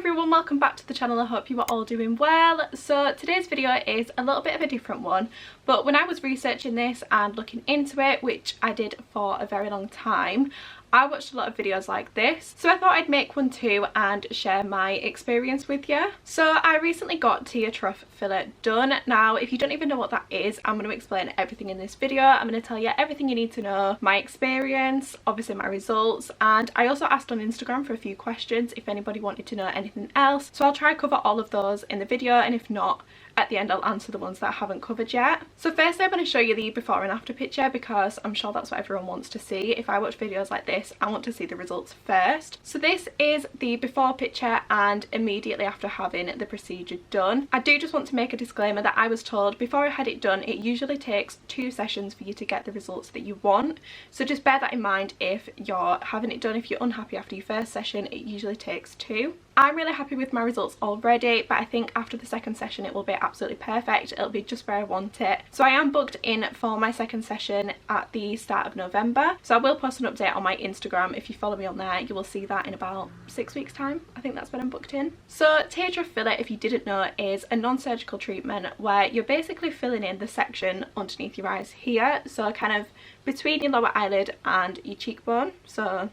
everyone, welcome back to the channel. I hope you are all doing well. So today's video is a little bit of a different one, but when I was researching this and looking into it, which I did for a very long time, I watched a lot of videos like this, so I thought I'd make one too and share my experience with you. So I recently got TROUGH filler done. Now, if you don't even know what that is, I'm going to explain everything in this video. I'm going to tell you everything you need to know, my experience, obviously my results, and I also asked on Instagram for a few questions if anybody wanted to know anything else. So I'll try to cover all of those in the video, and if not, at the end I'll answer the ones that I haven't covered yet. So firstly, I'm going to show you the before and after picture because I'm sure that's what everyone wants to see. If I watch videos like this, I want to see the results first. So this is the before picture and immediately after having the procedure done. I do just want to make a disclaimer that I was told before I had it done it usually takes 2 sessions for you to get the results that you want. So just bear that in mind if you're having it done. If you're unhappy after your first session, it usually takes 2. I'm really happy with my results already, but I think after the second session it will be absolutely perfect. It'll be just where I want it. So I am booked in for my second session at the start of November. So I will post an update on my Instagram. If you follow me on there, you will see that in about 6 weeks time. I think that's when I'm booked in. So TROUGH filler, if you didn't know, is a non-surgical treatment where you're basically filling in the section underneath your eyes here. So kind of between your lower eyelid and your cheekbone. So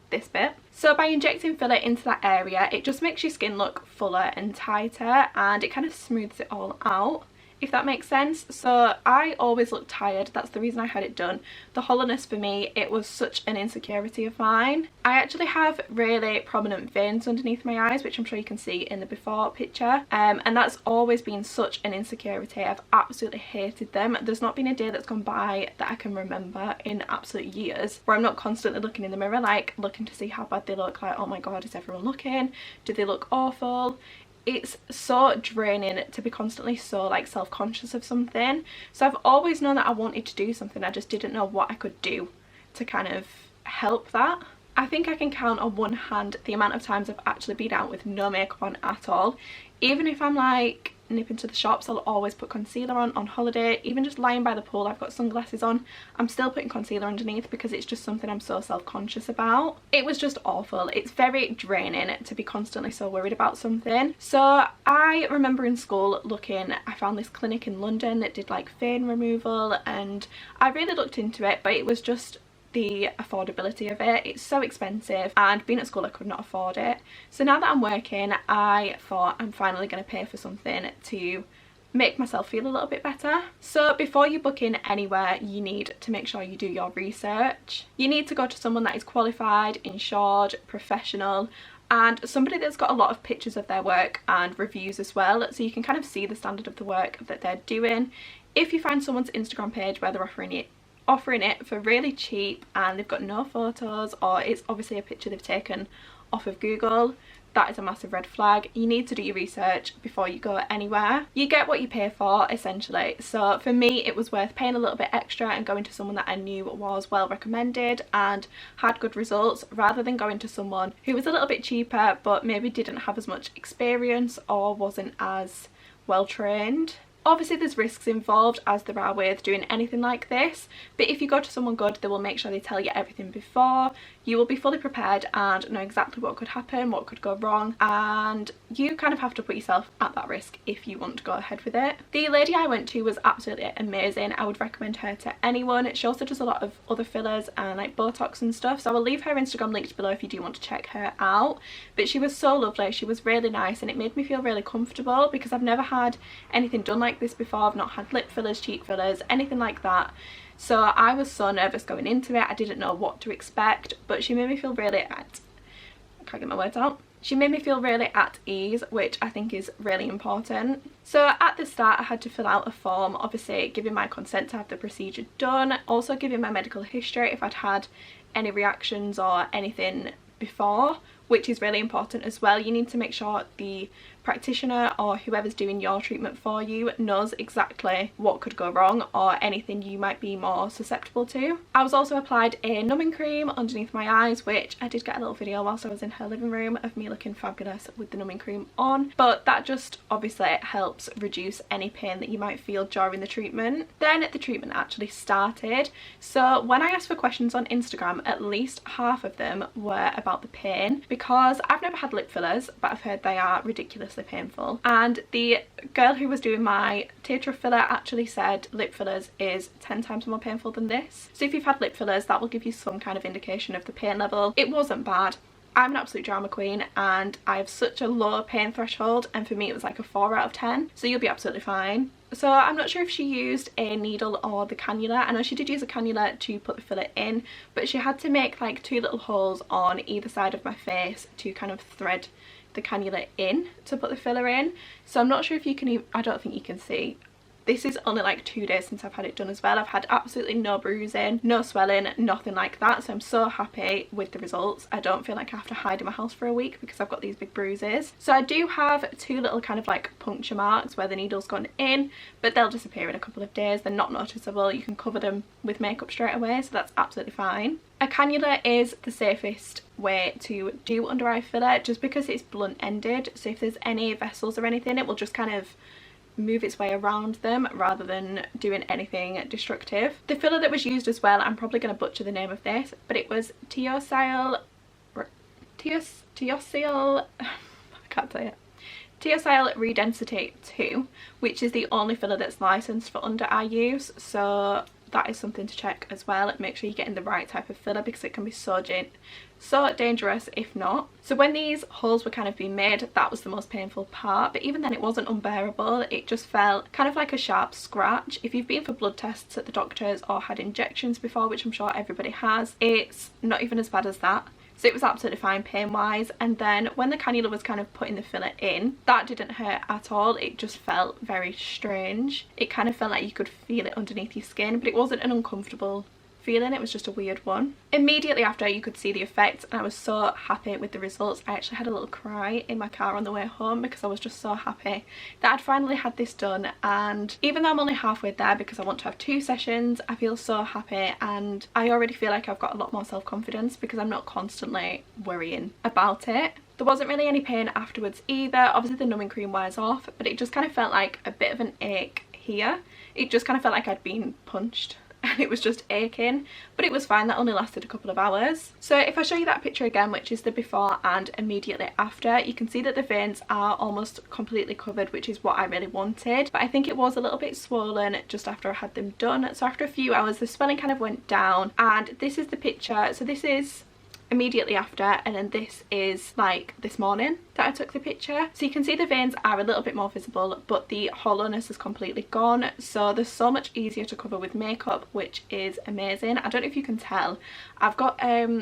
this bit. So by injecting filler into that area, it just makes your skin look fuller and tighter, and it kind of smooths it all out, if that makes sense. So I always look tired. That's the reason I had it done. The hollowness for me, it was such an insecurity of mine. I actually have really prominent veins underneath my eyes, which I'm sure you can see in the before picture, and that's always been such an insecurity. I've absolutely hated them. There's not been a day that's gone by that I can remember in absolute years where I'm not constantly looking in the mirror, like looking to see how bad they look, like, oh my god, is everyone looking? Do they look awful? It's so draining to be constantly so like self-conscious of something. So I've always known that I wanted to do something, I just didn't know what I could do to kind of help that. I think I can count on one hand the amount of times I've actually been out with no makeup on at all. Even if I'm like nipping to the shops, I'll always put concealer on holiday. Even just lying by the pool, I've got sunglasses on, I'm still putting concealer underneath because it's just something I'm so self-conscious about. It was just awful. It's very draining to be constantly so worried about something. So I remember in school I found this clinic in London that did like vein removal, and I really looked into it, but it was just the affordability of it. It's so expensive, and being at school I could not afford it. So now that I'm working, I thought I'm finally going to pay for something to make myself feel a little bit better. So before you book in anywhere, you need to make sure you do your research. You need to go to someone that is qualified, insured, professional, and somebody that's got a lot of pictures of their work and reviews as well, so you can kind of see the standard of the work that they're doing. If you find someone's Instagram page where they're offering it for really cheap and they've got no photos, or it's obviously a picture they've taken off of Google, that is a massive red flag. You need to do your research before you go anywhere. You get what you pay for, essentially. So for me, it was worth paying a little bit extra and going to someone that I knew was well recommended and had good results, rather than going to someone who was a little bit cheaper but maybe didn't have as much experience or wasn't as well trained. Obviously there's risks involved, as there are with doing anything like this, but if you go to someone good, they will make sure they tell you everything before. You will be fully prepared and know exactly what could happen, what could go wrong, and you kind of have to put yourself at that risk if you want to go ahead with it. The lady I went to was absolutely amazing. I would recommend her to anyone. She also does a lot of other fillers and like Botox and stuff, so I will leave her Instagram linked below if you do want to check her out. But she was so lovely, she was really nice, and it made me feel really comfortable because I've never had anything done like this before. I've not had lip fillers, cheek fillers, anything like that. So I was so nervous going into it. I didn't know what to expect, but she made me feel really I can't get my words out. She made me feel really at ease, which I think is really important. So at the start I had to fill out a form, obviously giving my consent to have the procedure done, also giving my medical history if I'd had any reactions or anything before, which is really important as well. You need to make sure the practitioner or whoever's doing your treatment for you knows exactly what could go wrong or anything you might be more susceptible to. I was also applied a numbing cream underneath my eyes, which I did get a little video whilst I was in her living room of me looking fabulous with the numbing cream on, but that just obviously helps reduce any pain that you might feel during the treatment. Then the treatment actually started. So when I asked for questions on Instagram, at least half of them were about the pain, because because I've never had lip fillers, but I've heard they are ridiculously painful. And the girl who was doing my TROUGH filler actually said lip fillers is 10 times more painful than this. So if you've had lip fillers, that will give you some kind of indication of the pain level. It wasn't bad. I'm an absolute drama queen and I have such a low pain threshold, and for me it was like a 4 out of 10, so you'll be absolutely fine. So I'm not sure if she used a needle or the cannula. I know she did use a cannula to put the filler in, but she had to make like 2 little holes on either side of my face to kind of thread the cannula in to put the filler in. So I'm not sure if you can even, I don't think you can see. This is only like 2 days since I've had it done as well. I've had absolutely no bruising, no swelling, nothing like that. So I'm so happy with the results. I don't feel like I have to hide in my house for a week because I've got these big bruises. So I do have 2 little kind of like puncture marks where the needle's gone in, but they'll disappear in a couple of days. They're not noticeable. You can cover them with makeup straight away, so that's absolutely fine. A cannula is the safest way to do under eye filler just because it's blunt ended. So if there's any vessels or anything, it will just kind of move its way around them rather than doing anything destructive. The filler that was used as well, I'm probably going to butcher the name of this, but it was teosyl Redensity 2, which is the only filler that's licensed for under eye use. So that is something to check as well. Make sure you're getting the right type of filler because it can be so dangerous if not. So when these holes were kind of being made, that was the most painful part, but even then it wasn't unbearable. It just felt kind of like a sharp scratch. If you've been for blood tests at the doctors or had injections before, which I'm sure everybody has, it's not even as bad as that. So it was absolutely fine pain wise. And then when the cannula was kind of putting the filler in, that didn't hurt at all. It just felt very strange. It kind of felt like you could feel it underneath your skin, but it wasn't an uncomfortable feeling, it was just a weird one. Immediately after, you could see the effect and I was so happy with the results. I actually had a little cry in my car on the way home because I was just so happy that I'd finally had this done. And even though I'm only halfway there because I want to have 2 sessions, I feel so happy and I already feel like I've got a lot more self-confidence because I'm not constantly worrying about it. There wasn't really any pain afterwards either. Obviously the numbing cream wears off, but it just kind of felt like a bit of an ache here. It just kind of felt like I'd been punched and it was just aching, but it was fine. That only lasted a couple of hours. So if I show you that picture again, which is the before and immediately after, you can see that the veins are almost completely covered, which is what I really wanted. But I think it was a little bit swollen just after I had them done. So after a few hours the swelling kind of went down, and this is the picture. So this is immediately after, and then this is like this morning that I took the picture. So you can see the veins are a little bit more visible, but the hollowness is completely gone, so they're so much easier to cover with makeup, which is amazing. I don't know if you can tell, I've got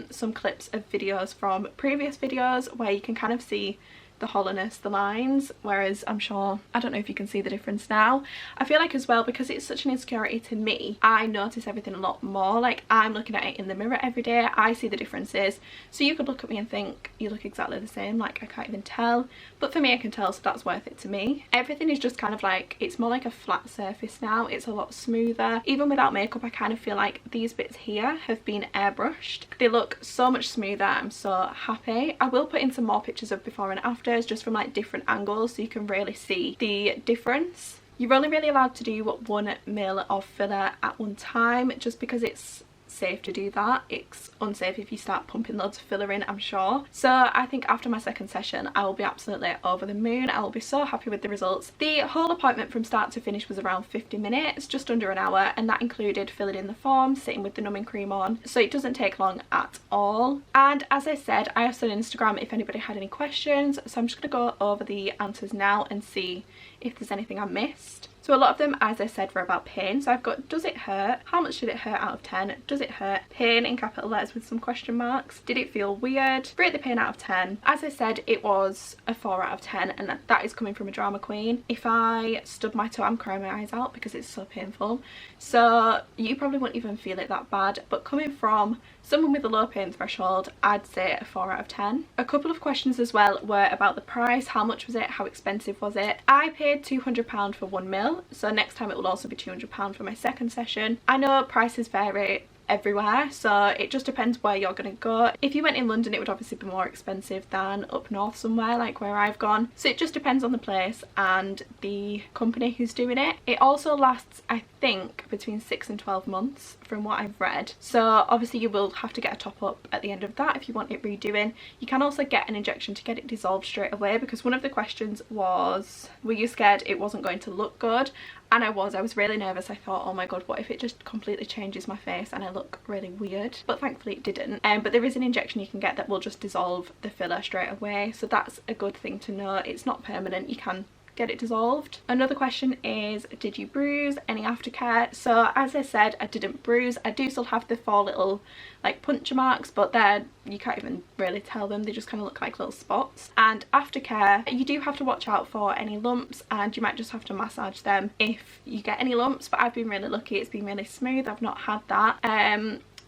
some clips of videos from previous videos where you can kind of see the hollowness, the lines, whereas I'm sure, I don't know if you can see the difference now. I feel like as well, because it's such an insecurity to me, I notice everything a lot more. Like I'm looking at it in the mirror every day, I see the differences. So you could look at me and think you look exactly the same, like I can't even tell, but for me I can tell, so that's worth it to me. Everything is just kind of like, it's more like a flat surface now. It's a lot smoother. Even without makeup, I kind of feel like these bits here have been airbrushed. They look so much smoother. I'm so happy. I will put in some more pictures of before and after, just from like different angles so you can really see the difference. You're only really allowed to do 1 ml of filler at one time just because it's safe to do that. It's unsafe if you start pumping loads of filler in, I'm sure. So I think after my second session I will be absolutely over the moon. I will be so happy with the results. The whole appointment from start to finish was around 50 minutes, just under an hour, and that included filling in the form, sitting with the numbing cream on, so it doesn't take long at all. And as I said, I asked on Instagram if anybody had any questions, so I'm just going to go over the answers now and see if there's anything I missed. So a lot of them, as I said, were about pain. So I've got, does it hurt? How much did it hurt out of 10? Does it hurt? Pain in capital letters with some question marks. Did it feel weird? Rate the pain out of 10. As I said, it was a 4 out of 10, and that is coming from a drama queen. If I stub my toe, I'm crying my eyes out because it's so painful. So you probably wouldn't even feel it that bad, but coming from someone with a low pain threshold, I'd say a 4 out of 10. A couple of questions as well were about the price. How much was it? How expensive was it? I paid £200 for 1 mil, so next time it will also be £200 for my second session. I know prices vary everywhere, so it just depends where you're gonna go. If you went in London, it would obviously be more expensive than up north somewhere like where I've gone, so it just depends on the place and the company who's doing it. It also lasts, I think between 6 and 12 months from what I've read. So obviously you will have to get a top up at the end of that if you want it redoing. You can also get an injection to get it dissolved straight away, because one of the questions was, were you scared it wasn't going to look good? And I was really nervous. I thought, oh my god, what if it just completely changes my face and I look really weird? But thankfully it didn't. But there is an injection you can get that will just dissolve the filler straight away, so that's a good thing to know. It's not permanent, you can get it dissolved. Another question is, did you bruise? Any aftercare? So as I said, I didn't bruise. I do still have the 4 little like puncture marks, but they're, you can't even really tell them, they just kind of look like little spots. And aftercare, you do have to watch out for any lumps, and you might just have to massage them if you get any lumps, but I've been really lucky, it's been really smooth, I've not had that.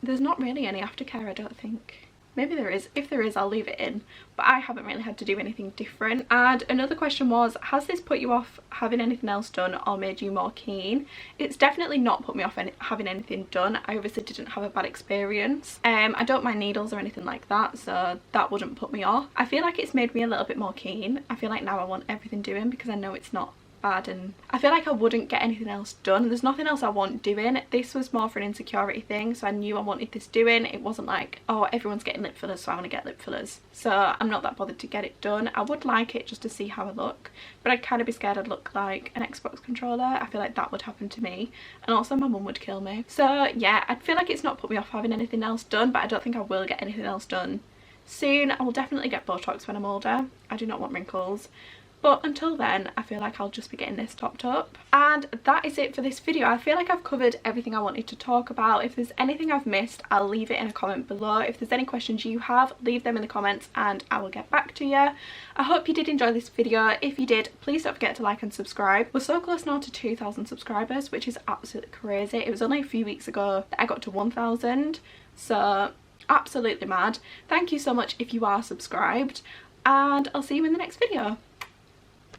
There's not really any aftercare, I don't think. Maybe there is. If there is, I'll leave it in, but I haven't really had to do anything different. And another question was, has this put you off having anything else done or made you more keen? It's definitely not put me off having anything done. I obviously didn't have a bad experience. I don't mind needles or anything like that, so that wouldn't put me off. I feel like it's made me a little bit more keen. I feel like now I want everything doing because I know it's not bad, and I feel like I wouldn't get anything else done. There's nothing else I want doing. This was more for an insecurity thing, so I knew I wanted this doing. It wasn't like, oh, everyone's getting lip fillers, so I want to get lip fillers. So I'm not that bothered to get it done. I would like it just to see how I look, but I'd kind of be scared I'd look like an Xbox controller. I feel like that would happen to me, and also my mum would kill me. So yeah, I feel like it's not put me off having anything else done, but I don't think I will get anything else done soon. I will definitely get Botox when I'm older. I do not want wrinkles. But until then, I feel like I'll just be getting this topped up. And that is it for this video. I feel like I've covered everything I wanted to talk about. If there's anything I've missed, I'll leave it in a comment below. If there's any questions you have, leave them in the comments and I will get back to you. I hope you did enjoy this video. If you did, please don't forget to like and subscribe. We're so close now to 2,000 subscribers, which is absolutely crazy. It was only a few weeks ago that I got to 1,000. So absolutely mad. Thank you so much if you are subscribed, and I'll see you in the next video.